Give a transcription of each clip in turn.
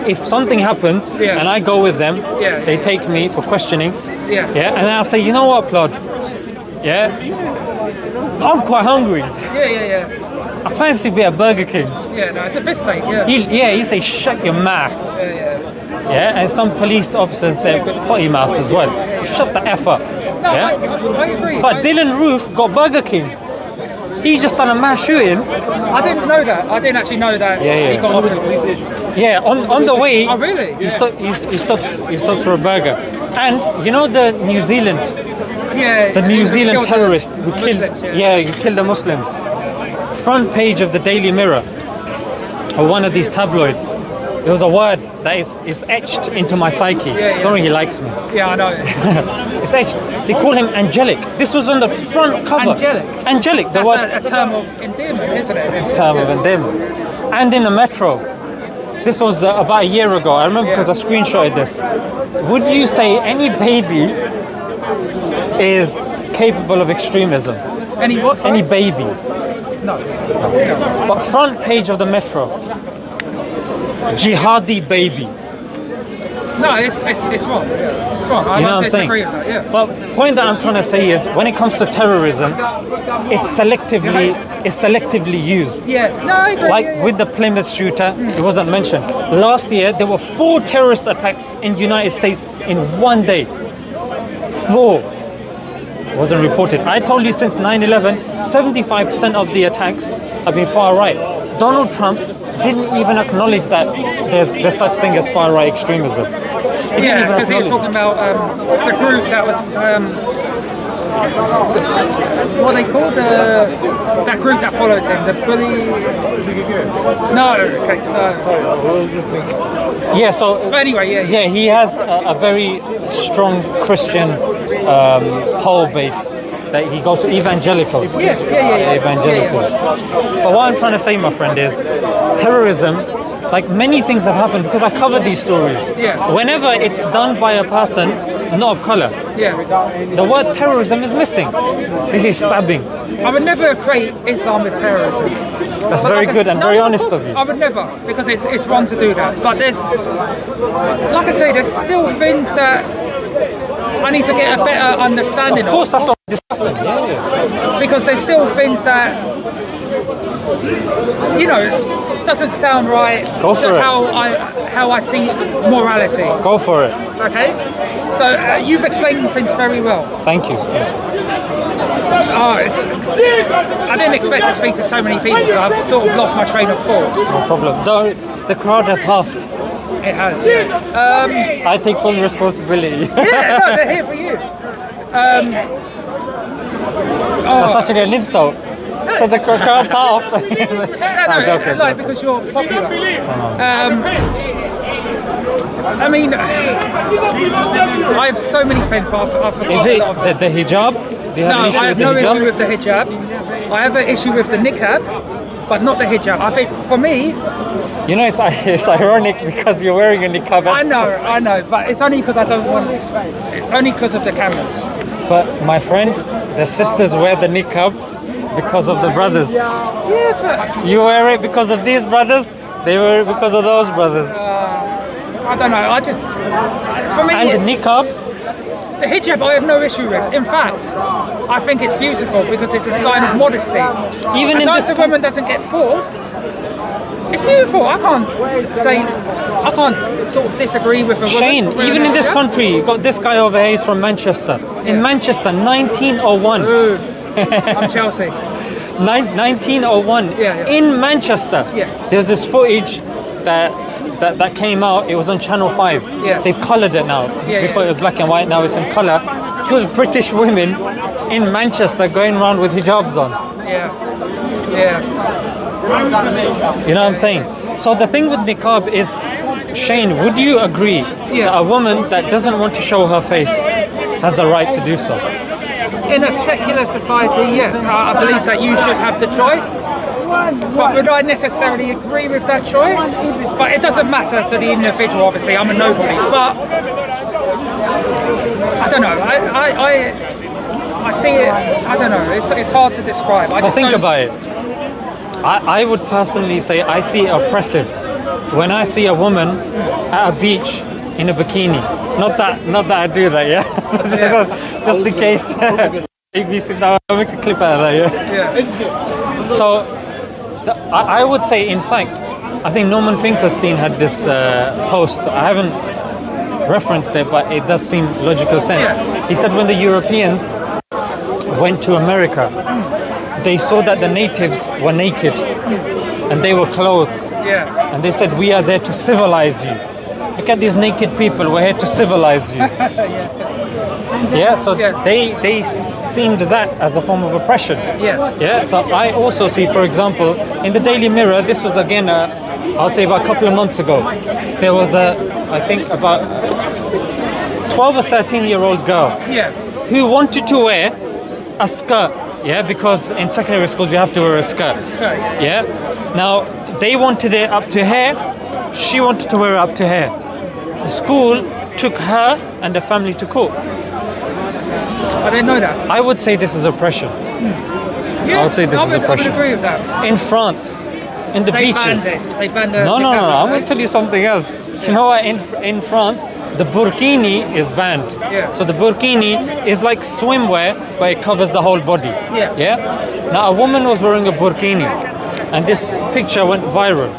if something happens and I go with them, they take me for questioning. And I'll say, you know what, Plod? I'm quite hungry. I fancy a bit of Burger King. No, it's a mistake. He say, shut your mouth. And some police officers, they're a bit potty mouthed as well. Shut the F up. No, I agree. But Dylan Roof got Burger King. He's just done a mass shooting. I didn't know that. I didn't actually know that. He got on the way. Oh, really? He stops for a burger. And you know the New Zealand New Zealand terrorist who killed the Muslims. Front page of the Daily Mirror or one of these tabloids. There was a word that is etched into my psyche. Don't know he likes me. I know. It's etched. They call him angelic. This was on the front cover. Angelic. That's a term of endearment, isn't it? It's a term of endearment. And in the metro. This was about a year ago. I remember because I screenshotted this. Would you say any baby is capable of extremism? Any what? Any baby? No. But front page of the metro. Jihadi baby. No, it's wrong. It's wrong. I don't disagree with that. But the point that I'm trying to say is, when it comes to terrorism, it's selectively used. No, I agree. Like with the Plymouth shooter, it wasn't mentioned. Last year, there were 4 terrorist attacks in the United States in one day. 4. Wasn't reported. I told you since 9/11, 75% of the attacks have been far right. Donald Trump didn't even acknowledge that there's such thing as far right extremism. Because he was talking about the group that was what are they called? That group that follows him, the bully. But anyway, he has a very strong Christian whole base that he goes to evangelicals. Evangelicals. But what I'm trying to say, my friend, is terrorism, like many things have happened because I cover these stories. Whenever it's done by a person not of color, the word terrorism is missing. This is stabbing. I would never equate Islam with terrorism. That's very good and very honest of you. I would never, because it's wrong to do that. But there's, like I say, there's still things that I need to get a better understanding of. Of course, that's what we're discussing. Because there's still things that, doesn't sound right to how I see morality. Go for it. Okay? So you've explained things very well. Thank you. I didn't expect to speak to so many people, so I've sort of lost my train of thought. No problem. The crowd has halved. It has, I take full responsibility. They're here for you. That's actually an insult. So the crowd's halved. I'm joking. Because you're popular. I mean, I have so many friends, but I've forgotten. Is it the hijab? Do you have an issue I have with no the hijab? issue with the hijab. I have an issue with the niqab, but not the hijab. I think for me, it's ironic because you're wearing a niqab. I know, but it's only because I don't want it. Only because of the cameras. But my friend, the sisters wear the niqab because of the brothers. But you wear it because of these brothers. They wear it because of those brothers. I don't know. For me, and the niqab. The hijab I have no issue with. In fact, I think it's beautiful because it's a sign of modesty. Even as a woman doesn't get forced, it's beautiful. I can't sort of disagree with a woman. Shane, even in this country, you got this guy over here, he's from Manchester. In Manchester, 1901. I'm Chelsea. 1901. In Manchester. There's this footage that came out. It was on Channel 5. They've coloured it now. Before it was black and white, now it's in colour. It was British women in Manchester going around with hijabs on. You know what I'm saying? So the thing with niqab is, Shane, would you agree that a woman that doesn't want to show her face has the right to do so? In a secular society, yes. I believe that you should have the choice. But would I necessarily agree with that choice? But it doesn't matter to the individual, obviously. I'm a nobody. But I don't know. I see it. I don't know. It's hard to describe. Think about it. I would personally say I see it oppressive when I see a woman at a beach in a bikini, not that I do that, yeah. Just in case. ABC, now I'll make a clip out of that, yeah. So I would say, in fact, I think Norman Finkelstein had this post. I haven't referenced it, but it does seem logical sense. He said when the Europeans went to America, they saw that the natives were naked and they were clothed. Yeah. And they said, we are there to civilize you. Look at these naked people, we're here to civilize you. So they seemed that as a form of oppression. So I also see, for example, in the Daily Mirror, this was again, I'll say about a couple of months ago, there was I think about 12 or 13-year-old girl who wanted to wear a skirt, because in secondary schools you have to wear a skirt. Now, they wanted it up to here, she wanted to wear it up to here. The school took her and the family to court. I didn't know that. I would say this is oppression. I would say this is oppression. I would agree with that. In France, in the beaches. They banned it. No. I'm going to tell you something else. You know what? In France, the burkini is banned. So the burkini is like swimwear, but it covers the whole body. Now, a woman was wearing a burkini, and this picture went viral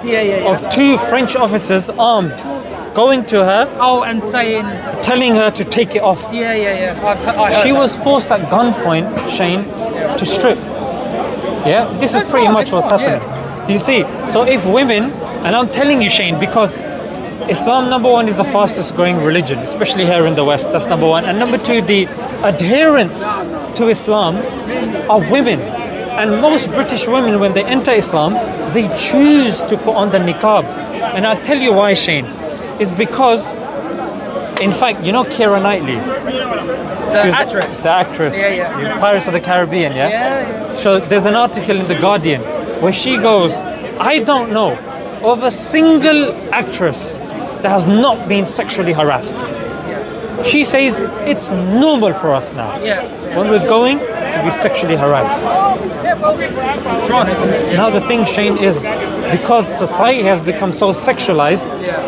of two French officers armed, going to her, and telling her to take it off. She was forced at gunpoint, Shane, to strip. This is pretty much what's happening. Do you see? So if women, and I'm telling you, Shane, because Islam, number one, is the fastest growing religion, especially here in the West. That's number one. And number two, the adherents to Islam are women. And most British women, when they enter Islam, they choose to put on the niqab. And I'll tell you why, Shane. It's because, in fact, you know Keira Knightley? The actress. Pirates of the Caribbean, So there's an article in The Guardian where she goes, I don't know of a single actress that has not been sexually harassed. She says it's normal for us now, when we're going to be sexually harassed. It's wrong, isn't it? Now the thing, Shane, is because society has become so sexualized,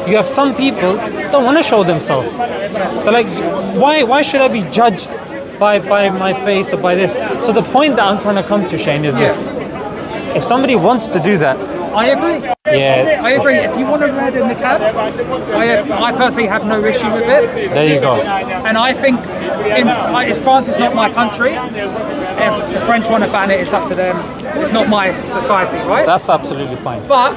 you have some people that don't want to show themselves. They're like, why should I be judged by my face or by this? So the point that I'm trying to come to, Shane, is this. If somebody wants to do that, I agree. I agree. If you want to wear the niqab, I personally have no issue with it. There you go. And I think if France is not my country, if the French want to ban it, it's up to them. It's not my society, right? That's absolutely fine. But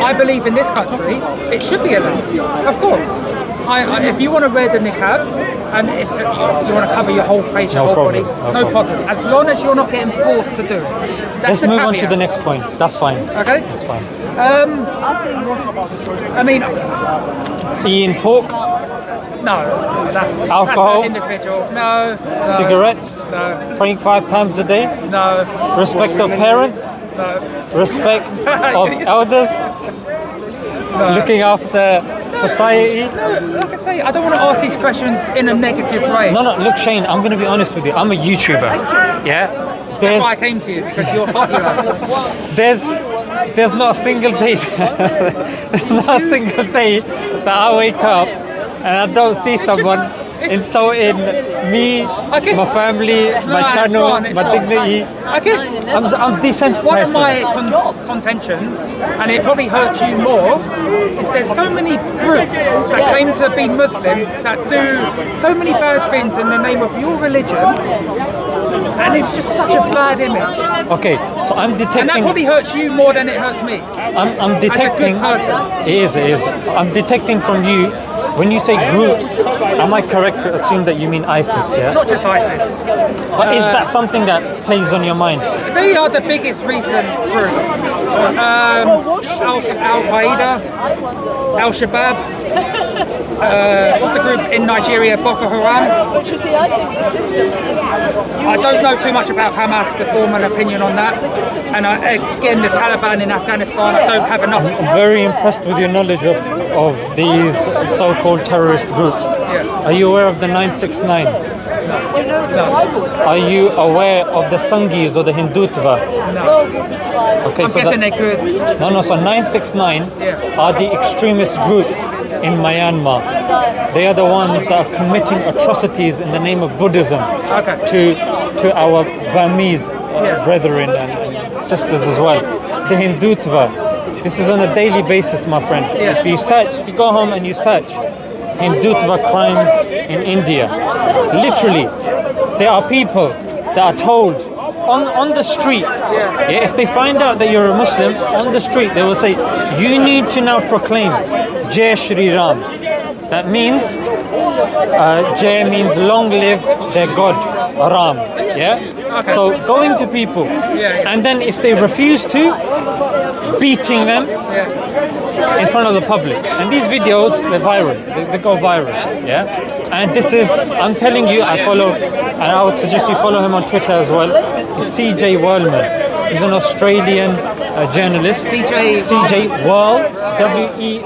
I believe in this country, it should be allowed. Of course. If you want to wear the niqab, and if you want to cover your whole face, your whole body, no problem. As long as you're not getting forced to do it. Let's move on to the next point. That's fine. Okay. That's fine. I mean, eating pork? No. That's alcohol? That's an individual. No. Cigarettes? No. Praying 5 times a day? No. Respect of parents? No. Respect of elders? No. Looking after society? No, like I say, I don't want to ask these questions in a negative way. No, look, Shane, I'm going to be honest with you. I'm a YouTuber, That's why I came to you, because you're popular. There's not a single day that I wake up and I don't see someone insulting me, my family, my channel, my dignity. I guess I'm desensitized. One of my contentions, and it probably hurts you more, is there's so many groups that claim to be Muslim that do so many bad things in the name of your religion, and it's just such a bad image. Okay, so I'm detecting. And that probably hurts you more than it hurts me. I'm detecting. As a good person. It is. I'm detecting from you. When you say groups, am I correct to assume that you mean ISIS, yeah? Not just ISIS. But is that something that plays on your mind? They are the biggest recent group. Al-Qaeda, Al-Shabaab, what's the group in Nigeria, Boko Haram? Which is the ISIS system. I don't know too much about Hamas to form an opinion on that. And again, the Taliban in Afghanistan, I don't have enough. I'm very impressed with your knowledge of these so-called terrorist groups. Are you aware of the 969? Are you aware of the Sangis or the Hindutva? No. Okay, I'm guessing they're good. No, so 969 are the extremist group in Myanmar. They are the ones that are committing atrocities in the name of Buddhism to our Burmese brethren and sisters as well. The Hindutva, this is on a daily basis, my friend. If you go home and you search Hindutva crimes in India, literally, there are people that are told on the street, if they find out that you're a Muslim, on the street, they will say, you need to now proclaim Jai Shri Ram. That means, Jai means long live their God, Ram. So going to people, and then if they refuse to, beating them in front of the public. And these videos, they're viral. They go viral. And this is, I'm telling you, I follow, and I would suggest you follow him on Twitter as well. CJ Worlman. He's an Australian journalist. CJ World, Werleman.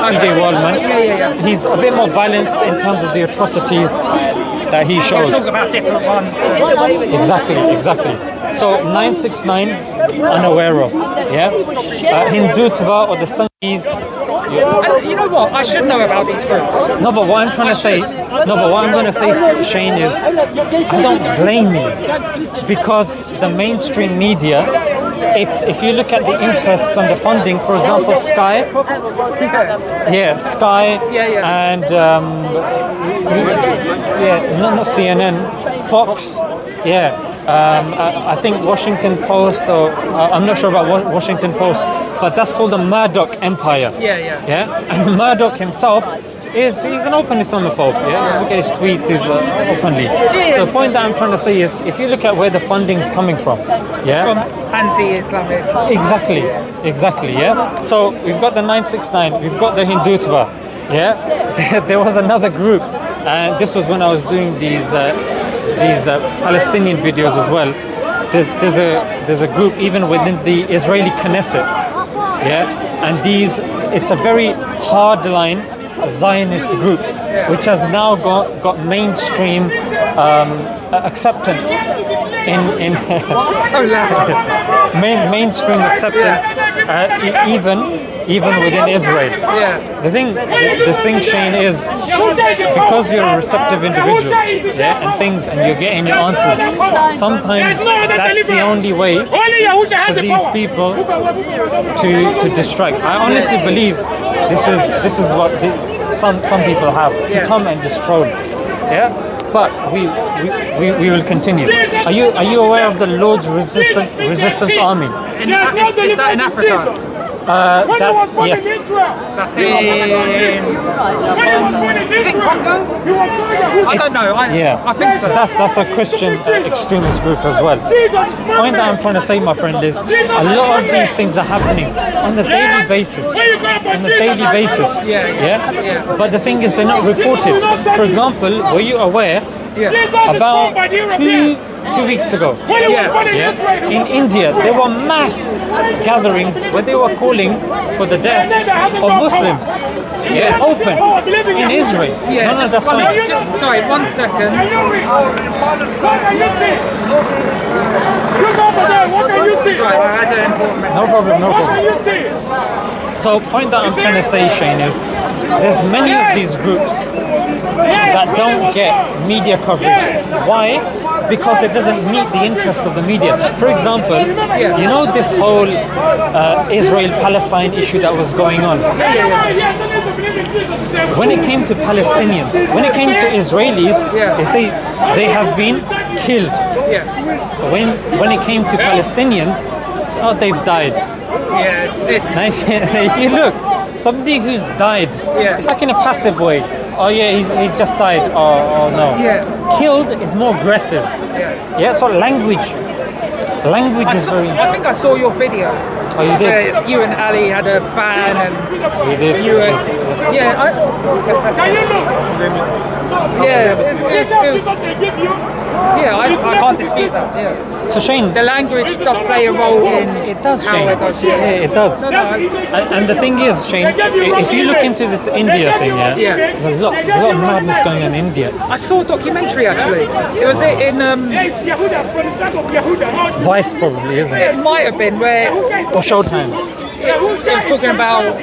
CJ Worlman. He's a bit more balanced in terms of the atrocities that he shows. Talk about different ones. Exactly. So 969, unaware of, Hindutva or the Sangis. And you know what? I should know about these groups. No, but what I'm trying to say, what I'm going to say, Shane, is I don't blame you, because the mainstream media, it's, if you look at the interests and the funding, for example, Sky, Sky, and not CNN, Fox, I think Washington Post, or I'm not sure about Washington Post, but that's called the Murdoch Empire. And Murdoch himself he's an open Islamophobe. Look at his tweets, he's openly. So the point that I'm trying to say is, if you look at where the funding's coming from, from anti-Islamic. Exactly. So we've got the 969, we've got the Hindutva. There was another group, and this was when I was doing these Palestinian videos as well. There's a group even within the Israeli Knesset, and it's a very hardline Zionist group, which has now got mainstream acceptance in so loud. mainstream acceptance, even within Israel. The thing, Shane, is because you're a receptive individual, and you're getting your answers. Sometimes that's the only way for these people to distract. I honestly believe this is what some people have to come and destroy. But we will continue. Are you aware of the Lord's Resistance Army? Is that in Africa? Yes. That's in. Is it Congo? I don't know. I think so. That's a Christian extremist group as well. The point that I'm trying to say, my friend, is a lot of these things are happening on a daily basis. But the thing is, they're not reported. For example, were you aware about two weeks ago, in India, there were mass gatherings where they were calling for the death of Muslims. Open in Israel. Sorry, 1 second. Sorry, I had an important message. No problem. So, point that I'm trying to say, Shane, is there's many of these groups that don't get media coverage. Why? Because it doesn't meet the interests of the media. For example, you know this whole Israel-Palestine issue that was going on? When it came to Palestinians, when it came to Israelis, they say they have been killed. When it came to Palestinians, they've died. If you look, somebody who's died, it's like in a passive way. He's just died. Oh no. Killed is more aggressive. So language is very. I think I saw your video. Oh, you did? You and Ali had a fan, and we did. You were, I can't dispute that. So Shane, the language does play a role in it does, how Shane. it does. Yeah, it does. No, And the thing is, Shane, if you look into this India thing, there's a lot of madness going on in India. I saw a documentary actually. It was in Vice probably, isn't it it? might have been where Or Showtime. it was talking about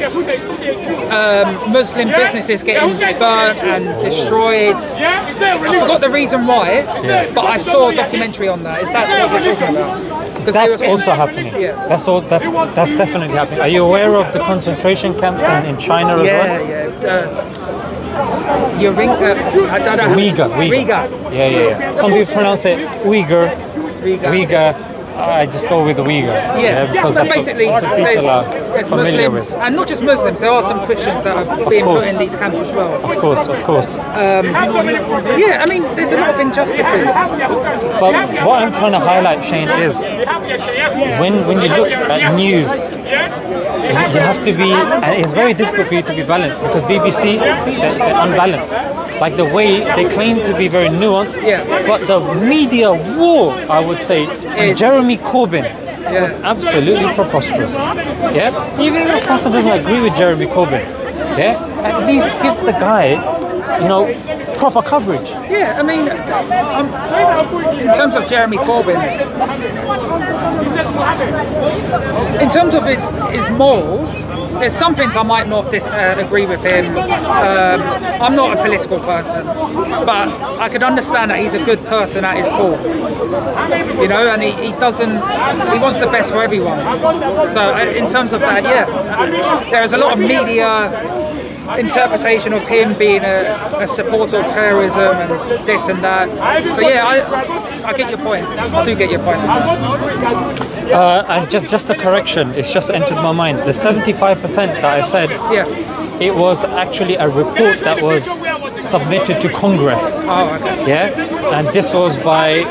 Muslim businesses getting burnt and destroyed. I forgot the reason why, but I saw a documentary on that. Is that what you're talking about? That's also happening. Yeah. That's definitely happening. Are you aware of the concentration camps in China as well? I don't know. Uyghur. Yeah. Some people pronounce it Uyghur. I just go with the Uyghur. Because that's basically what people are there's familiar Muslims, with. and not just Muslims. There are some Christians that are being put in these camps as well. Of course. Yeah, I mean, there's a lot of injustices. But what I'm trying to highlight, Shane, is when you look at news, you have to be, and it's very difficult for you to be balanced because BBC, they're unbalanced. Like the way they claim to be very nuanced, but the media war, I would say, on Jeremy Corbyn was absolutely preposterous. Yeah, even if a person doesn't agree with Jeremy Corbyn, at least give the guy, proper coverage. Yeah, I mean, in terms of Jeremy Corbyn, in terms of his morals, there's some things I might not agree with him. I'm not a political person, but I could understand that he's a good person at his core. And he wants the best for everyone. So in terms of that, there is a lot of media interpretation of him being a supporter of terrorism and this and that. So I get your point. I do get your point. And just a correction, it's just entered my mind. The 75% that I said, it was actually a report that was submitted to Congress. Oh, okay. Yeah, and this was by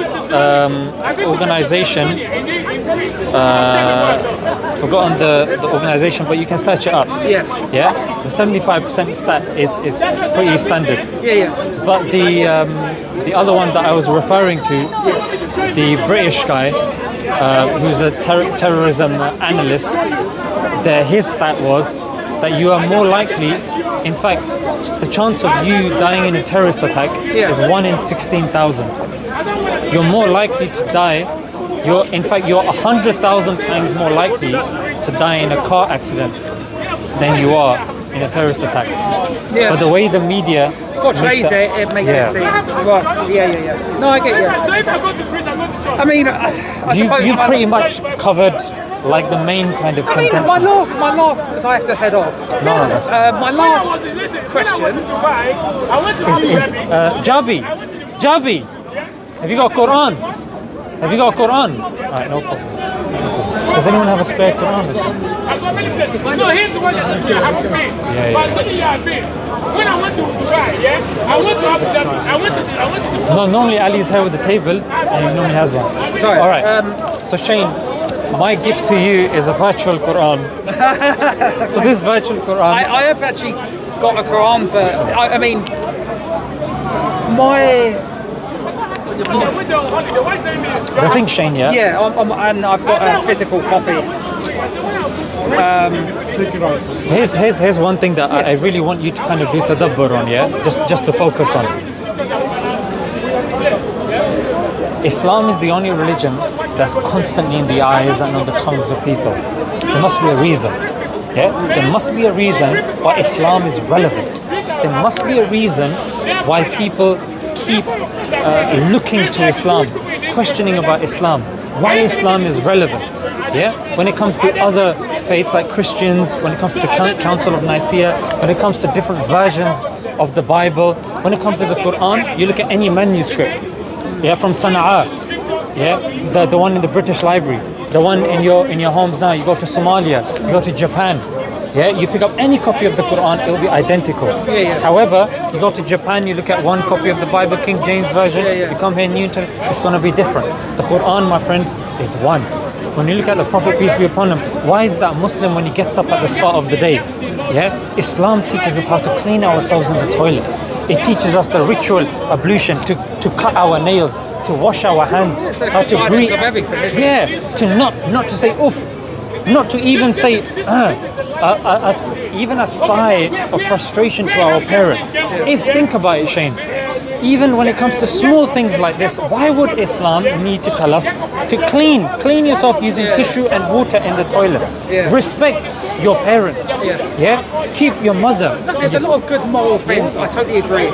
organization. Forgotten the organization, but you can search it up. Yeah. The 75% stat is pretty standard. But the other one that I was referring to, the British guy, who's a terrorism analyst, his stat was that you are more likely, in fact, the chance of you dying in a terrorist attack is 1 in 16,000. You're more likely to die. You're 100,000 times more likely to die in a car accident than you are in a terrorist attack. But the way the media portrays it makes it seem worse. No, I get you. I mean, you pretty much covered like the main kind of contention. My last, because I have to head off. No, that's fine. My last question is Jabi, have you got Quran? Have you got a Quran? Alright, no problem. Does anyone have a spare Quran? No, he's the one that's going to have to pay. When I went to try, I went to No, normally Ali's here with the table, and he normally has one. Sorry. Alright, so Shane, my gift to you is a virtual Quran. So this virtual Quran... I have actually got a Quran, but I mean, the thing, Shane, and I've got a physical copy. Here's one thing that I really want you to kind of do tadabbur on, just to focus on. Islam is the only religion that's constantly in the eyes and on the tongues of people. There must be a reason. There must be a reason why Islam is relevant. There must be a reason why people keep looking to Islam, questioning about Islam, why Islam is relevant. When it comes to other faiths like Christians, when it comes to the Council of Nicaea, when it comes to different versions of the Bible, when it comes to the Quran, you look at any manuscript, from Sana'a, the one in the British Library, the one in your homes now. You go to Somalia, you go to Japan. You pick up any copy of the Quran, it will be identical. However, you go to Japan, you look at one copy of the Bible, King James Version, you come here in Newton, it's going to be different. The Quran, my friend, is one. When you look at the Prophet, peace be upon him, why is that Muslim when he gets up at the start of the day? Islam teaches us how to clean ourselves in the toilet. It teaches us the ritual ablution to cut our nails to wash our hands, how to guidance breathe. of everything, isn't it? Yeah, to not to say oof, not to even say even a sigh of frustration to our parent. If think about it, Shane, even when it comes to small things like this, why would Islam need to tell us to clean yourself using tissue and water in the toilet? Respect your parents. Keep your mother. There's a lot of good moral things. I totally agree.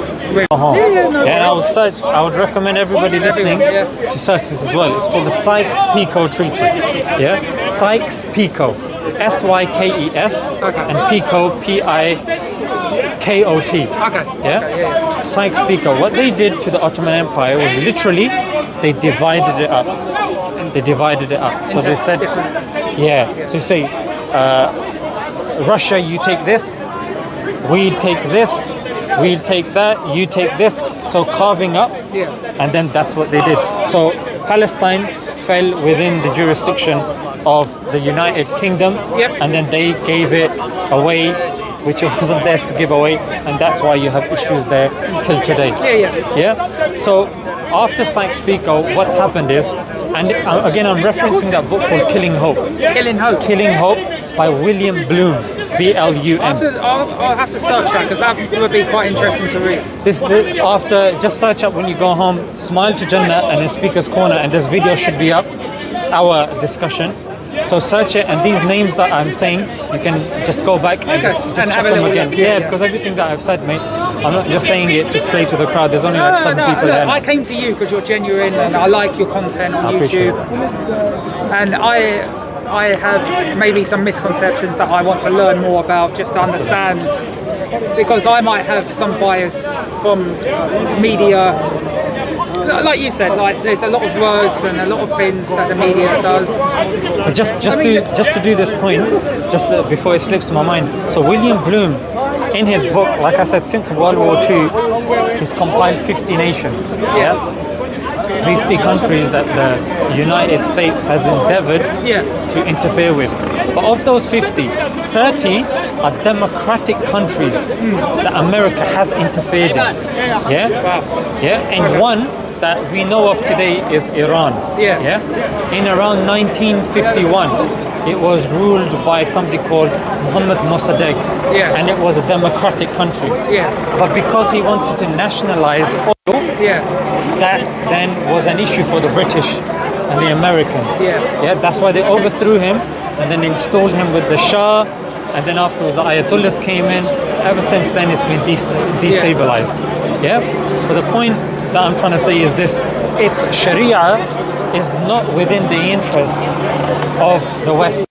I would recommend everybody listening to search this as well. It's called the Sykes Pico treatment. Yeah, Sykes Pico, Sykes, and Pico, Pikot. Yeah, Sykes Pico. What they did to the Ottoman Empire was literally they divided it up. So they said, So say, Russia, you take this, we'll take this, we'll take that, you take this. So carving up, and then that's what they did. So Palestine fell within the jurisdiction of the United Kingdom, and then they gave it away, which it wasn't theirs to give away, and that's why you have issues there till today. So after Sykes-Picot, what's happened is, and again I'm referencing that book called Killing Hope by William Bloom, B-L-U-M. I'll have to search that because that would be quite interesting to read. This after, just search up when you go home, Smile2Jannah and then Speaker's Corner, and this video should be up, our discussion. So search it, and these names that I'm saying, you can just go back and just check them again. Because everything that I've said, mate, I'm not just saying it to play to the crowd. There's only like 7 people there. I came to you because you're genuine and I like your content on YouTube. And I have maybe some misconceptions that I want to learn more about, just to understand, because I might have some bias from media. Like you said, like there's a lot of words and a lot of things that the media does. But just to do this point, before it slips my mind. So William Bloom, in his book, like I said, since World War II, he's compiled 50 nations. 50 countries that the United States has endeavored to interfere with. But of those 50, 30 are democratic countries that America has interfered in. And one that we know of today is Iran. In around 1951, it was ruled by somebody called Mohammad Mossadegh, and it was a democratic country. But because he wanted to nationalize oil, that then was an issue for the British and the Americans. That's why they overthrew him and then installed him with the Shah, and then afterwards the Ayatollahs came in. Ever since then it's been destabilized. But the point that I'm trying to say is this: it's Sharia is not within the interests of the West.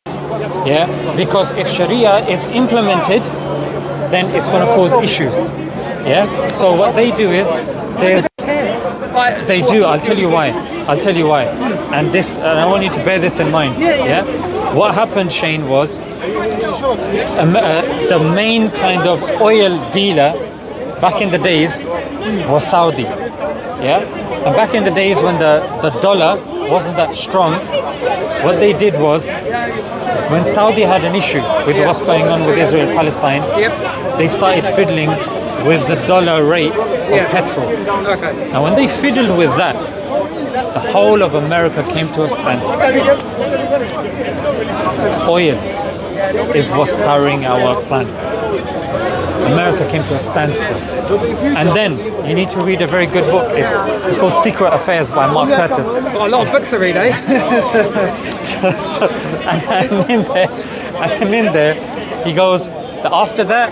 Because if Sharia is implemented, then it's going to cause issues. So what they do is they do. I'll tell you why. And I want you to bear this in mind. What happened, Shane, was the main kind of oil dealer back in the days was Saudi. And back in the days when the dollar wasn't that strong, what they did was, when Saudi had an issue with what's going on with Israel Palestine, they started fiddling with the dollar rate of petrol. Now when they fiddled with that, the whole of America came to a standstill. Oil is what's powering our planet. America came to a standstill. And then you need to read a very good book. It's called Secret Affairs by Mark Curtis. Got a lot of books to read, eh? And I'm in there. He goes, after that,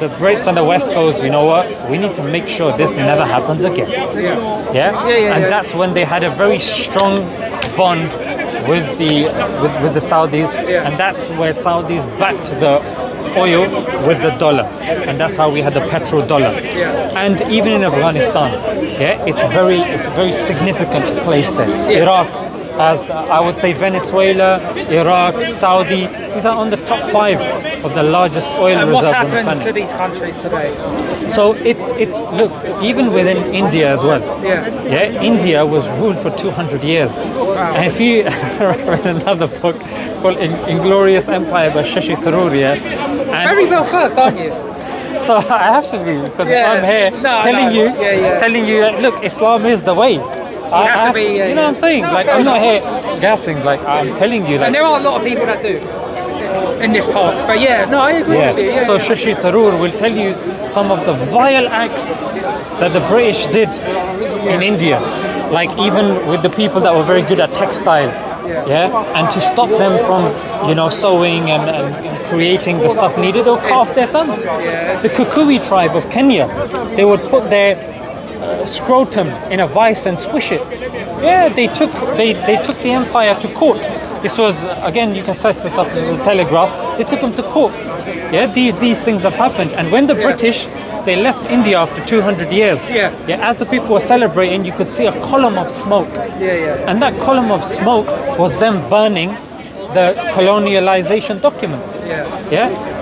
the Brits and the West goes, you know what? We need to make sure this never happens again. And that's when they had a very strong bond with the Saudis, and that's where Saudis backed the oil with the dollar, and that's how we had the petrodollar. And even in Afghanistan, it's a very significant place there. Iraq, as I would say, Venezuela, Iraq, Saudi, these are on the top 5 of the largest oil reserves on the planet. What's happened to these countries today? So it's look, even within India as well. India was ruled for 200 years. And if you read another book called Inglorious Empire by Shashi Tharoor, very well versed, aren't you? So I have to be, because I'm here telling you that, look, Islam is the way. have to be. You know what I'm saying? Like, I'm not here gassing. Like, I'm telling you. Like, And there are a lot of people that do in this part. But yeah, no, I agree with you. Yeah, So Shashi Tharoor will tell you some of the vile acts that the British did in India. Like, even with the people that were very good at textile. And to stop them from, sewing and creating the stuff needed, they'll cut off their thumbs. The Kikuyu tribe of Kenya, they would put their scrotum in a vice and squish it. Yeah, they took the empire to court. This was, again, you can search this up in the Telegraph. They took them to court. Yeah, these things have happened. And when the British, they left India after 200 years. As the people were celebrating, you could see a column of smoke. And that column of smoke was them burning the colonialization documents.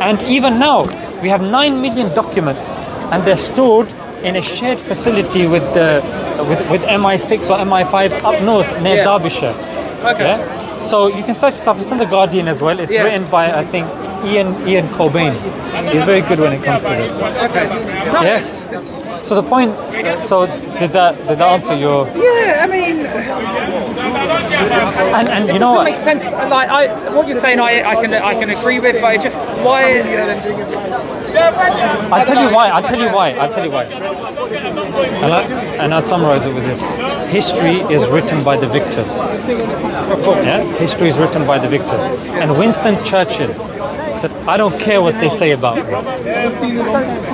And even now, we have 9 million documents, and they're stored in a shared facility with MI6 or MI5 up north near Derbyshire. So you can search stuff. It's in the Guardian as well. It's written by, I think, Ian Cobain. He's very good when it comes to this. Yes. So the point. So did that answer your? Yeah, I mean. And you know what? It makes sense. Like what you're saying, I can agree with, but it just why. I'll tell you why. And I'll summarize it with this. History is written by the victors. History is written by the victors. And Winston Churchill said, I don't care what they say about me,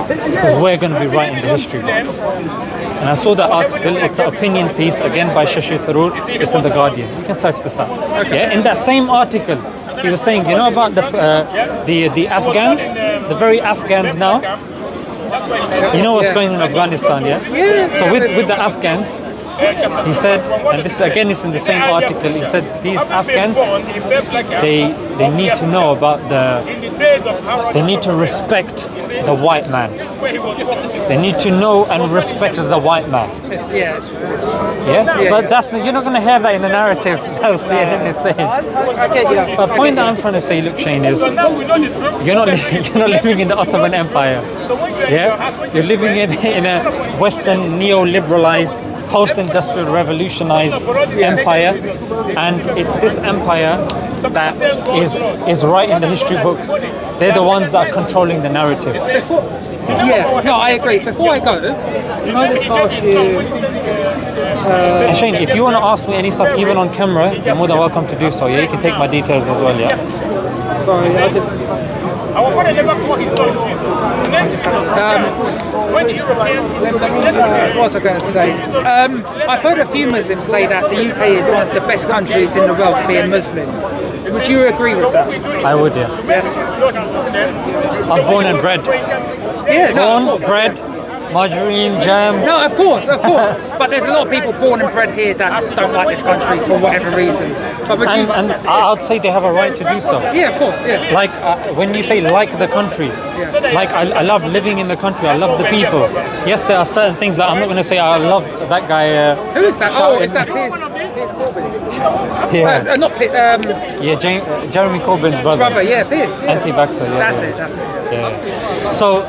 because we're going to be writing the history books. And I saw that article. It's an opinion piece, again by Shashi Tharoor. It's in the Guardian. You can search this up. In that same article, he was saying, about the Afghans, the very Afghans now. You know what's going on in Afghanistan, So with the Afghans, he said, and this again is in the same article, he said these Afghans, they need to know about they need to respect the white man. They need to know and respect the white man. But you're not going to hear that in the narrative that CNN is saying. The point that I'm trying to say, look, Shane, is you're not living in the Ottoman Empire. You're living in a Western neo-liberalized, post-industrial revolutionized empire, and it's this empire that is writing the history books. They're the ones that are controlling the narrative. I agree. Before I go, can I just ask you? And Shane, if you want to ask me any stuff, even on camera, you're more than welcome to do so. You can take my details as well. Sorry, I just. What was I going to say? I've heard a few Muslims say that the UK is one of the best countries in the world to be a Muslim. Would you agree with that? I would, I'm born and bred. Bred, margarine, jam. No, of course. But there's a lot of people born and bred here that don't like this country for whatever reason. And I'd say they have a right to do so. Yeah, of course, Like when you say like the country, like I love living in the country. I love the people. Yes, there are certain things that I'm not going to say I love that guy. Who is that? Is that Piers Corbyn? Not Piers. Jeremy Corbyn's brother. Piers. Anti-vaxxer. That's it. So.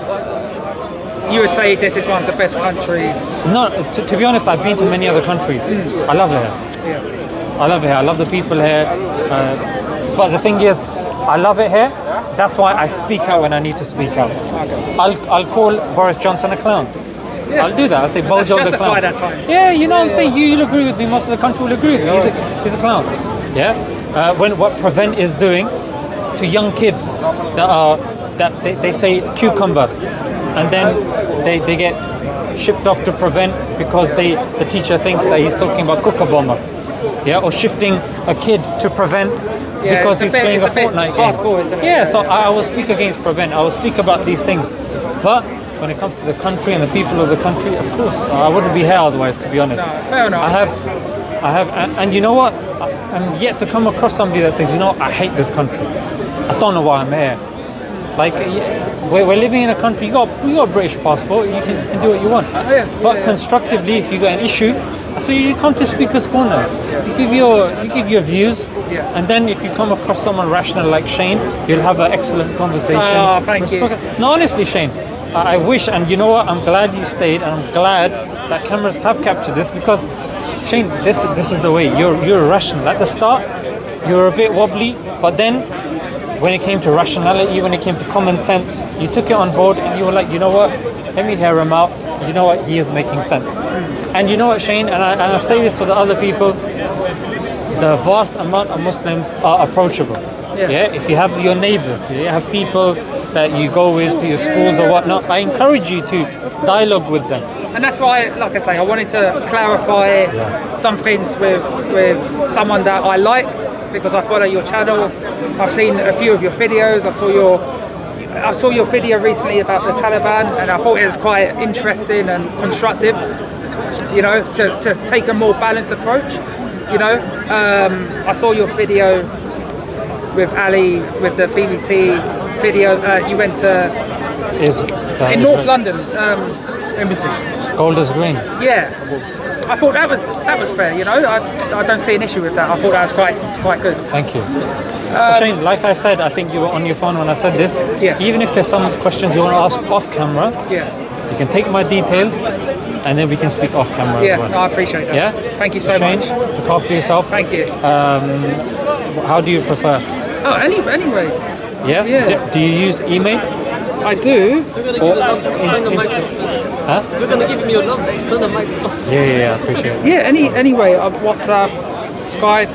You would say this is one of the best countries? No, to be honest, I've been to many other countries. I love it here. I love it here. I love the people here. But the thing is, I love it here. That's why I speak out when I need to speak out. I'll call Boris Johnson a clown. I'll do that. I'll say Bojo the clown. At times. Yeah, you know what I'm saying? You'll agree with me. Most of the country will agree with me. He's a clown. When what Prevent is doing to young kids that they say cucumber, and then they get shipped off to Prevent because the teacher thinks that he's talking about Kookaburra, or shifting a kid to Prevent because he's playing a Fortnite game. Hardcore, isn't it? So I will speak against Prevent. I will speak about these things, but when it comes to the country and the people of the country, of course, I wouldn't be here otherwise, to be honest. No, fair enough. I have, and you know what? I'm yet to come across somebody that says, I hate this country. I don't know why I'm here. Like, we're living in a country, you got a British passport, you can do what you want. But constructively, if you got an issue, so you come to Speaker's Corner, you give your views, and then if you come across someone rational like Shane, you'll have an excellent conversation. Oh, thank you. No, honestly, Shane, I wish, and you know what, I'm glad you stayed, and I'm glad that cameras have captured this, because Shane, this is the way. You're rational. At the start, you're a bit wobbly, but then when it came to rationality, when it came to common sense, you took it on board and you were like, you know what? Let me hear him out. You know what? He is making sense. And you know what, Shane? And I say this to the other people. The vast amount of Muslims are approachable. Yeah. If you have your neighbors, you have people that you go with to your schools or whatnot, I encourage you to dialogue with them. And that's why, like I say, I wanted to clarify some things with someone that I like, because I follow your channel. I've seen a few of your videos. I saw your video recently about the Taliban, and I thought it was quite interesting and constructive. You know, to take a more balanced approach. You know, I saw your video with Ali with the BBC video. You went to in North London, Embassy. Golders Green. Yeah, I thought that was fair. You know, I don't see an issue with that. I thought that was quite good. Thank you. Shane, like I said, I think you were on your phone when I said this. Yeah. Even if there's some questions you want to ask off camera, you can take my details, and then we can speak off camera as well. No, I appreciate that. Yeah. Thank you so Shane, much. look after yourself. Thank you. How do you prefer? Oh, anyway. Yeah. Yeah. Do you use email? I do. We're going to give you the number. Turn the mic off. Huh? We're going to give him your number. Turn the mics off. Yeah. I appreciate it. Yeah. Anyway, WhatsApp, Skype,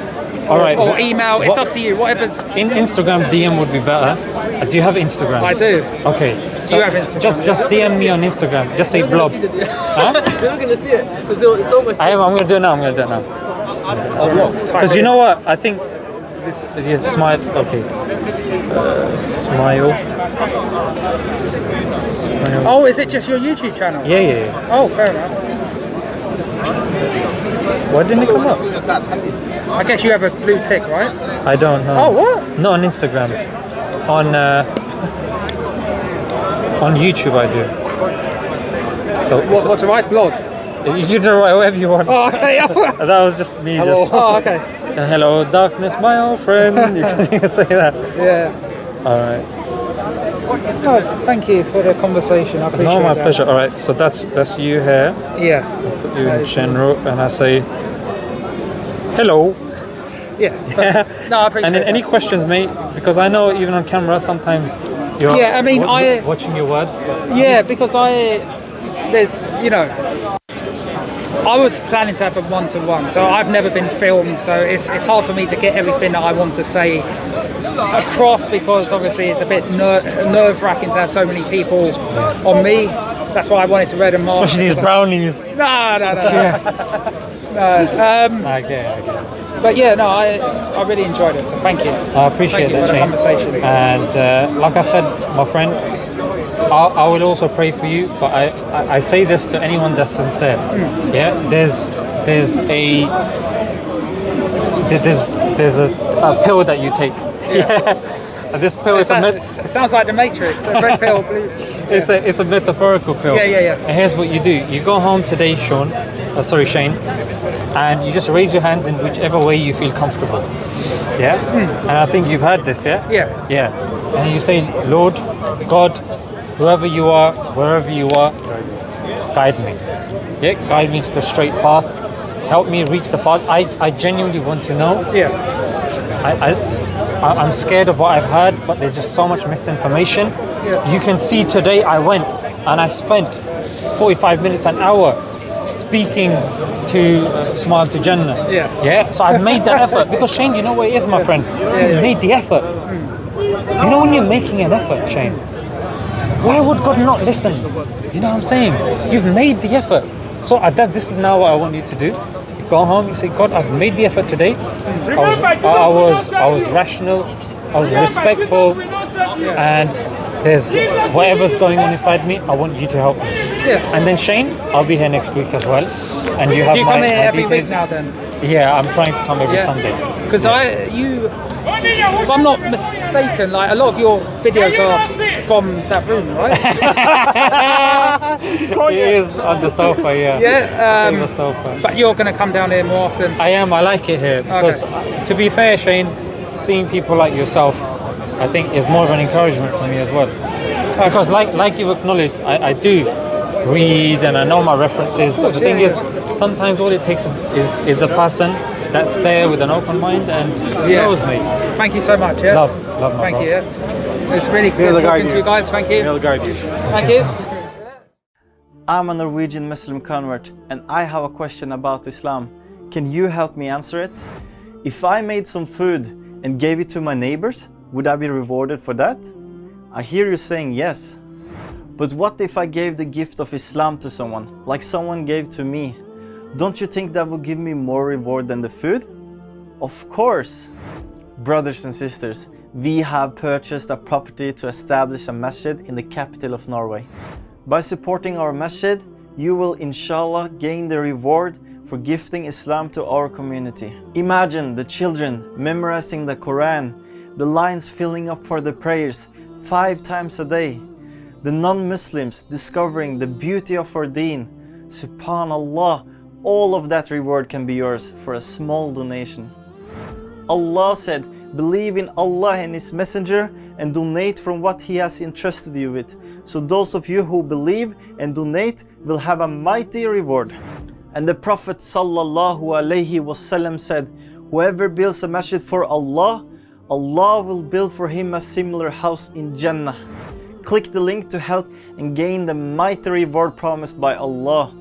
All right. or email. It's up to you. Whatever's. In Instagram, DM would be better. Do you have Instagram? I do. Okay. Do you have Instagram? Just DM me on Instagram. Just say blob. You're not going to see it. There's so much. I'm going to do it now. Because you know what? I think this, smile. Okay. Smile. Oh, is it just your YouTube channel? Yeah. Oh, fair enough. Why didn't it come up? I guess you have a blue tick, right? I don't know. Oh, what? Not on Instagram. On YouTube I do. So What to write? Blog? you can write whatever you want. Oh, okay. That was just me. Oh, okay. Hello, darkness, my old friend. You can say that. Yeah. All right. Guys, thank you for the conversation. I appreciate it. No, my pleasure. All right. So that's you here. Yeah. Put you in general, and I say hello. Yeah. No, I appreciate And then that. any questions, mate? Because I know even on camera sometimes you're Yeah, I mean, watching your words. But Yeah, because there's, you know, I was planning to have a one-to-one, so I've never been filmed, so it's hard for me to get everything that I want to say across, because obviously it's a bit nerve-wracking to have so many people on me. That's why I wanted to wear the mask. especially these brownies. No. I get it. But yeah, no, I really enjoyed it, so thank you. I appreciate Thank you that, for the Shane. conversation. And like I said, my friend, I will also pray for you, but I say this to anyone that's sincere. Yeah, there's a pill that you take. Yeah. And this pill is It sounds like the Matrix, a red pill, blue. it's a metaphorical pill. Yeah. And here's what you do: you go home today, Shane, and you just raise your hands in whichever way you feel comfortable. Yeah. And I think you've heard this, yeah. Yeah. And you say, Lord, God, whoever you are, wherever you are, guide me. Yeah, guide me to the straight path. Help me reach the path. I genuinely want to know. Yeah. I'm scared of what I've heard, but there's just so much misinformation. Yeah. You can see today I went and I spent 45 minutes, an hour speaking to Smile2Jannah. Yeah. So I've made that effort because Shane, you know what it is, my friend. You made the effort. You know when you're making an effort, Shane. Why would God not listen? You know what I'm saying? You've made the effort. So this is now what I want you to do. You go home, you say, God, I've made the effort today. I was rational, I was respectful, and there's whatever's going on inside me, I want you to help me. Yeah. And then Shane, I'll be here next week as well. And you have Do you come here every details. week now then? Yeah, I'm trying to come every Sunday. Because if I'm not mistaken, like a lot of your videos are from that room, right? He is on the sofa, yeah. Yeah. On the sofa. But you're going to come down here more often. I am. I like it here because, to be fair, Shane, seeing people like yourself, I think is more of an encouragement for me as well. Because, like you've acknowledged, I do read and I know my references. But the thing is, sometimes all it takes is the person that's there with an open mind and knows me. Thank you so much. Yeah. Love my Thank bro. you. Yeah. It's really good talking to you guys. Thank you. Thank you. I'm a Norwegian Muslim convert and I have a question about Islam. Can you help me answer it? If I made some food and gave it to my neighbors, would I be rewarded for that? I hear you saying yes. But what if I gave the gift of Islam to someone, like someone gave to me? Don't you think that would give me more reward than the food? Of course! Brothers and sisters, we have purchased a property to establish a masjid in the capital of Norway. By supporting our masjid, you will inshallah gain the reward for gifting Islam to our community. Imagine the children memorizing the Quran, the lines filling up for the prayers 5 times a day, the non-Muslims discovering the beauty of our deen. Subhanallah, all of that reward can be yours for a small donation. Allah said, believe in Allah and His Messenger and donate from what He has entrusted you with. So those of you who believe and donate will have a mighty reward. And the Prophet sallallahu alaihi wasallam said, whoever builds a masjid for Allah, Allah will build for him a similar house in Jannah. Click the link to help and gain the mighty reward promised by Allah.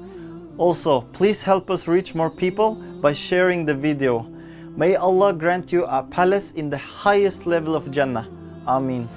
Also, please help us reach more people by sharing the video. May Allah grant you a palace in the highest level of Jannah. Ameen.